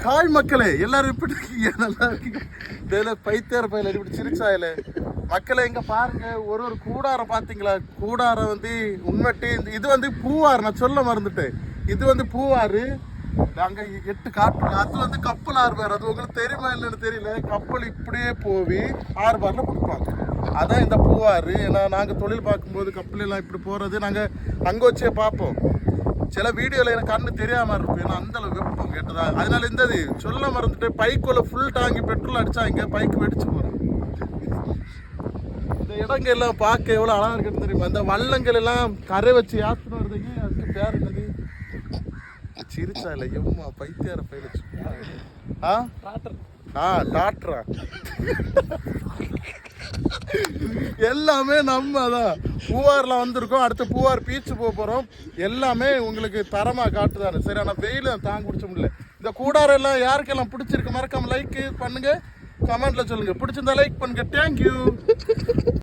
Hi மக்களே, எல்லாரும் எப்படி இருக்கீங்க? நல்லா இருக்கீங்க? இதில் பைத்தியார பையில இப்படி சிரிச்சாயில மக்களே, இங்கே பாருங்க, ஒரு கூடாரம் பார்த்தீங்களா? கூடாரம் வந்து உண்மைட்டு இது வந்து பூவாறு. நான் சொல்ல மறந்துட்டேன், இது வந்து பூவாறு. அங்கே 8 காட்டு, அது வந்து கப்பல் ஆறுபார். அது உங்களுக்கு தெரியுமா இல்லைன்னு தெரியல. கப்பல் இப்படியே போய் ஆறுபாரில் கொடுப்பாங்க. அதான் இந்த பூவாறு. ஏன்னா நாங்கள் தொழில் பார்க்கும்போது கப்பல் எல்லாம் இப்படி போகிறது நாங்கள் அங்கே வச்சே பார்ப்போம். சில வீடியோவில் எனக்கு கண்ணு தெரியாமல் இருக்கும், ஏன்னா அந்தளவு வெப்பம் கேட்டதா. அதனால இந்த சொல்ல மறந்துட்டு பைக்குள்ள ஃபுல் டாங்கி பெட்ரோல் அடிச்சாங்க, பைக்கு வெடிச்சு போகிறோம். இந்த இடங்கள் எல்லாம் பார்க்க எவ்வளோ அழகாக இருக்குன்னு தெரியுமா? அந்த வள்ளங்கள் எல்லாம் கரை வச்சு யாத்திரை வருதுங்க. அதுக்கு பேர் என்னது? சிரிச்சா இல்லை எம்மா பைத்தியார பயிலச்சு. டாக்டரா எல்லாமே நம்ம தான் பூவாரில் வந்திருக்கோம். அடுத்து பூவார் பீச்சு போக போகிறோம். எல்லாமே உங்களுக்கு தரமாக காட்டுதானே. சரி, ஆனால் வெயில் தாங்க பிடிச்ச முடியல. இந்த கூடாரம் எல்லாம் யாருக்கெல்லாம் பிடிச்சிருக்கு மறக்காம லைக் பண்ணுங்க, கமெண்ட்ல சொல்லுங்க. பிடிச்சிருந்தா லைக் பண்ணுங்க. தேங்க்யூ.